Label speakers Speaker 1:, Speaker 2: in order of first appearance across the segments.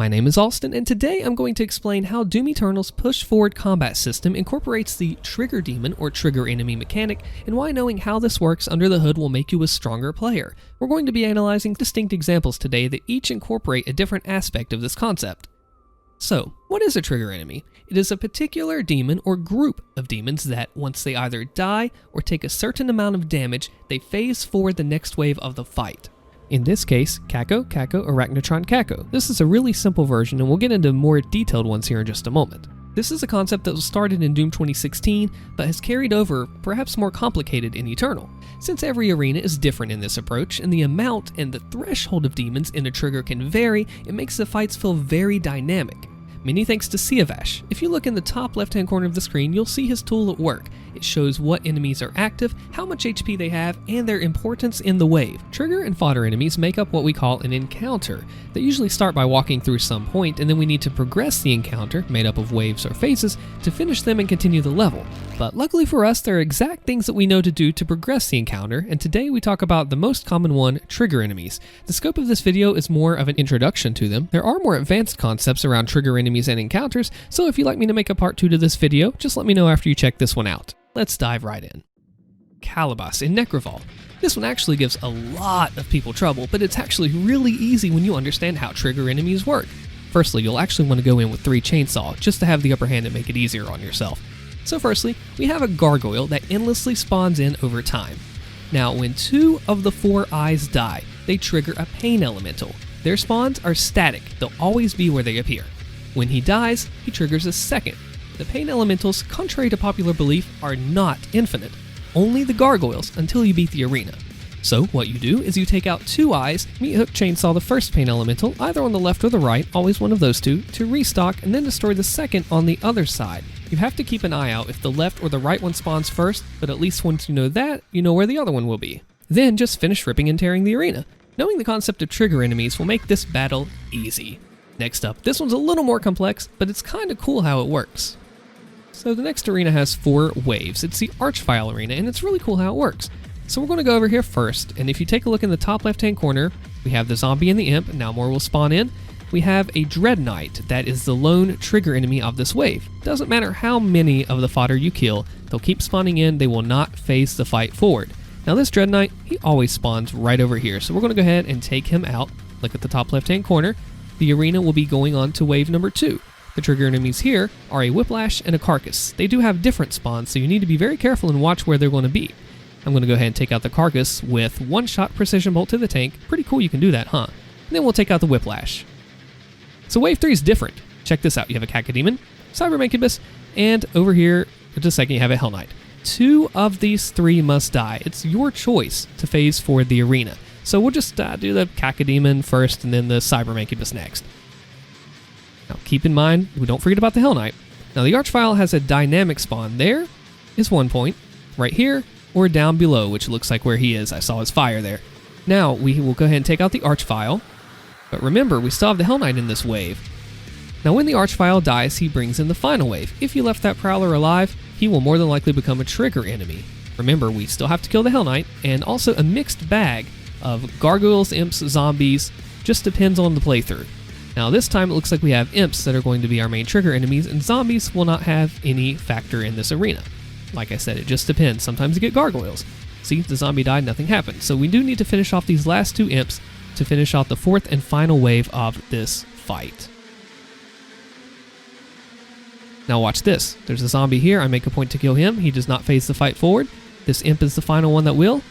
Speaker 1: My name is Austin, and today I'm going to explain how Doom Eternal's push-forward combat system incorporates the trigger demon or trigger enemy mechanic, and why knowing how this works under the hood will make you a stronger player. We're going to be analyzing distinct examples today that each incorporate a different aspect of this concept. So, what is a trigger enemy? It is a particular demon or group of demons that, once they either die or take a certain amount of damage, they phase forward the next wave of the fight. In this case, Kako, Arachnotron, Kako. This is a really simple version, and we'll get into more detailed ones here in just a moment. This is a concept that was started in Doom 2016, but has carried over, perhaps more complicated in Eternal. Since every arena is different in this approach, and the amount and the threshold of demons in a trigger can vary, it makes the fights feel very dynamic. Many thanks to Siavash. If you look in the top left-hand corner of the screen, you'll see his tool at work. It shows what enemies are active, how much HP they have, and their importance in the wave. Trigger and fodder enemies make up what we call an encounter. They usually start by walking through some point, and then we need to progress the encounter, made up of waves or phases, to finish them and continue the level. But luckily for us, there are exact things that we know to do to progress the encounter, and today we talk about the most common one, trigger enemies. The scope of this video is more of an introduction to them. There are more advanced concepts around trigger enemies and encounters, so if you'd like me to make a part 2 to this video, just let me know after you check this one out. Let's dive right in. Calabar in Revolt. This one actually gives a lot of people trouble, but it's actually really easy when you understand how trigger enemies work. Firstly, you'll actually want to go in with 3 chainsaw, just to have the upper hand and make it easier on yourself. So firstly, we have a gargoyle that endlessly spawns in over time. Now, when 2 of the 4 eyes die, they trigger a pain elemental. Their spawns are static, they'll always be where they appear. When he dies, he triggers a second. The pain elementals, contrary to popular belief, are not infinite, only the gargoyles until you beat the arena. So what you do is you take out 2 eyes, meat hook chainsaw the first pain elemental, either on the left or the right, always one of those 2, to restock and then destroy the second on the other side. You have to keep an eye out if the left or the right one spawns first, but at least once you know that, you know where the other one will be. Then just finish ripping and tearing the arena. Knowing the concept of trigger enemies will make this battle easy. Next up, this one's a little more complex, but it's kinda cool how it works. So the next arena has 4 waves. It's the Archvile arena, and it's really cool how it works. So we're going to go over here first, and if you take a look in the top left-hand corner, we have the zombie and the imp, now more will spawn in. We have a Dread Knight, that is the lone trigger enemy of this wave. Doesn't matter how many of the fodder you kill, they'll keep spawning in, they will not phase the fight forward. Now this Dread Knight, he always spawns right over here, so we're going to go ahead and take him out. Look at the top left-hand corner. The arena will be going on to wave number 2. The trigger enemies here are a Whiplash and a Carcass. They do have different spawns, so you need to be very careful and watch where they're going to be. I'm going to go ahead and take out the Carcass with 1-shot precision bolt to the tank. Pretty cool you can do that, huh? And then we'll take out the Whiplash. So wave 3 is different. Check this out. You have a Cacodemon, Cybermancubus, and over here, just a second, you have a Hell Knight. 2 of these 3 must die. It's your choice to phase forward the arena. So we'll just do the Cacodemon first and then the Cybermancubus next. Now keep in mind, we don't forget about the Hell Knight. Now the Archvile has a dynamic spawn. There is 1 point, right here, or down below, which looks like where he is. I saw his fire there. Now we will go ahead and take out the Archvile, but remember, we still have the Hell Knight in this wave. Now when the Archvile dies, he brings in the final wave. If you left that Prowler alive, he will more than likely become a trigger enemy. Remember, we still have to kill the Hell Knight, and also a mixed bag of gargoyles, imps, zombies, just depends on the playthrough. Now this time it looks like we have imps that are going to be our main trigger enemies, and zombies will not have any factor in this arena. Like I said, it just depends. Sometimes you get gargoyles. See, the zombie died, nothing happened. So we do need to finish off these last 2 imps to finish off the 4th and final wave of this fight. Now watch this. There's a zombie here. I make a point to kill him. He does not phase the fight forward. This imp is the final one that will.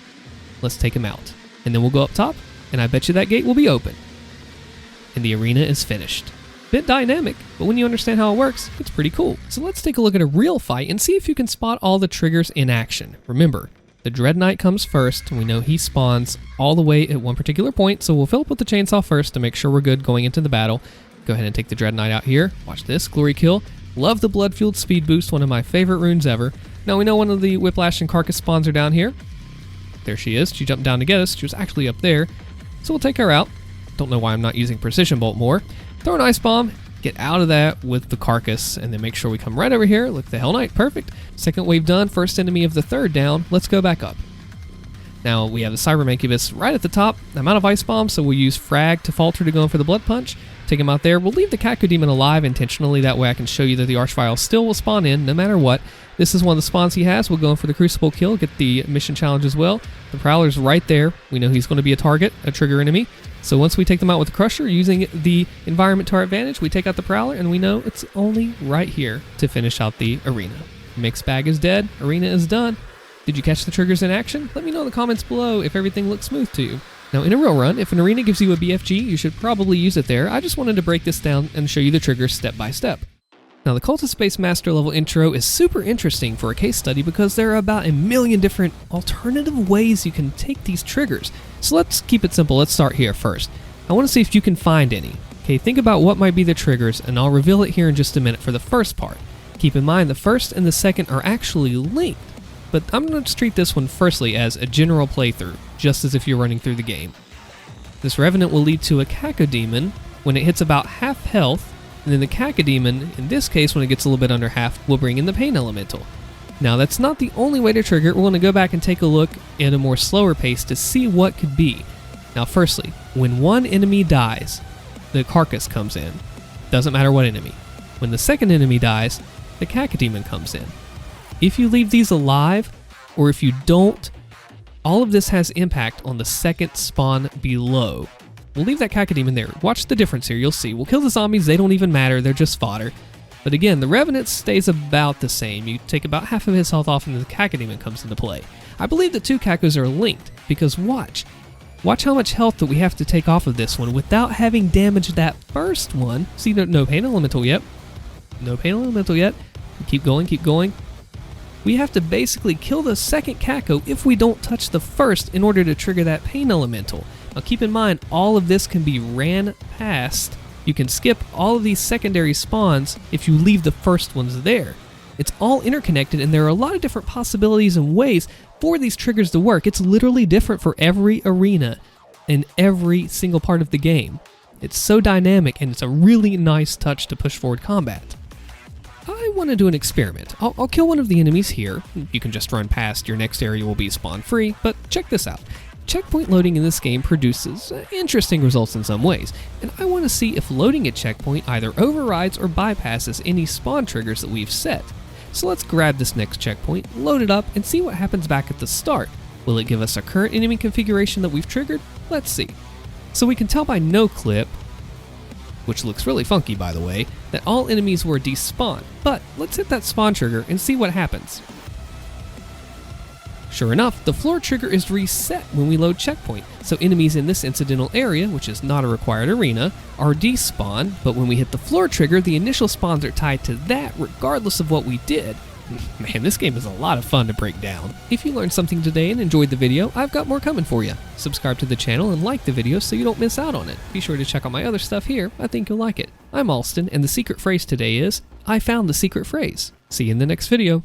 Speaker 1: Let's take him out. And then we'll go up top, and I bet you that gate will be open. And the arena is finished. Bit dynamic, but when you understand how it works, it's pretty cool. So let's take a look at a real fight and see if you can spot all the triggers in action. Remember, the Dread Knight comes first, and we know he spawns all the way at one particular point, so we'll fill up with the chainsaw first to make sure we're good going into the battle. Go ahead and take the Dread Knight out here. Watch this, glory kill. Love the blood-fueled speed boost, one of my favorite runes ever. Now we know one of the Whiplash and Carcass spawns are down here. There she is. She jumped down to get us. She was actually up there. So we'll take her out. Don't know why I'm not using precision bolt more. Throw an ice bomb, get out of that with the Carcass, and then make sure we come right over here. Look, the Hell Knight, perfect. Second wave done, first enemy of the 3rd down. Let's go back up. Now we have the Cybermancubus right at the top. I'm out of ice bomb, so we'll use frag to falter to go in for the blood punch. Take him out there. We'll leave the Cacodemon alive intentionally, that way I can show you that the Archvile still will spawn in no matter what. This is one of the spawns he has. We'll go in for the Crucible kill, get the mission challenge as well. The Prowler's right there. We know he's going to be a target, a trigger enemy. So once we take them out with the Crusher, using the environment to our advantage, we take out the Prowler, and we know it's only right here to finish out the arena. Mixed bag is dead. Arena is done. Did you catch the triggers in action? Let me know in the comments below if everything looks smooth to you. Now, in a real run, if an arena gives you a BFG, you should probably use it there. I just wanted to break this down and show you the triggers step by step. Now, the Cultist Space Master level intro is super interesting for a case study because there are about a million different alternative ways you can take these triggers. So let's keep it simple. Let's start here first. I want to see if you can find any. Okay, think about what might be the triggers, and I'll reveal it here in just a minute for the first part. Keep in mind, the first and the second are actually linked, but I'm going to treat this one firstly as a general playthrough, just as if you're running through the game. This Revenant will lead to a Cacodemon when it hits about half health, and then the Cacodemon, in this case when it gets a little bit under half, will bring in the Pain Elemental. Now that's not the only way to trigger it. We're going to go back and take a look at a more slower pace to see what could be. Now firstly, when one enemy dies, the Carcass comes in. Doesn't matter what enemy. When the second enemy dies, the Cacodemon comes in. If you leave these alive, or if you don't, all of this has impact on the second spawn below. We'll leave that Cacodemon there. Watch the difference here, you'll see. We'll kill the zombies, they don't even matter, they're just fodder. But again, the Revenant stays about the same. You take about half of his health off and the Cacodemon comes into play. I believe the two Cacos are linked, because watch how much health that we have to take off of this one without having damaged that first one. See, no Pain Elemental yet. No Pain Elemental yet. Keep going, keep going. We have to basically kill the second Caco if we don't touch the first in order to trigger that Pain Elemental. Now keep in mind, all of this can be ran past. You can skip all of these secondary spawns if you leave the first ones there. It's all interconnected, and there are a lot of different possibilities and ways for these triggers to work. It's literally different for every arena and every single part of the game. It's so dynamic, and it's a really nice touch to push forward combat. I want to do an experiment. I'll kill one of the enemies here. You can just run past, your next area will be spawn free, but check this out. Checkpoint loading in this game produces interesting results in some ways, and I want to see if loading a checkpoint either overrides or bypasses any spawn triggers that we've set. So let's grab this next checkpoint, load it up, and see what happens back at the start. Will it give us a current enemy configuration that we've triggered? Let's see. So we can tell by no clip, which looks really funky by the way, that all enemies were despawned. But let's hit that spawn trigger and see what happens. Sure enough, the floor trigger is reset when we load checkpoint, so enemies in this incidental area, which is not a required arena, are despawned, but when we hit the floor trigger, the initial spawns are tied to that regardless of what we did. Man, this game is a lot of fun to break down. If you learned something today and enjoyed the video, I've got more coming for you. Subscribe to the channel and like the video so you don't miss out on it. Be sure to check out my other stuff here, I think you'll like it. I'm Alston, and the secret phrase today is, I found the secret phrase. See you in the next video.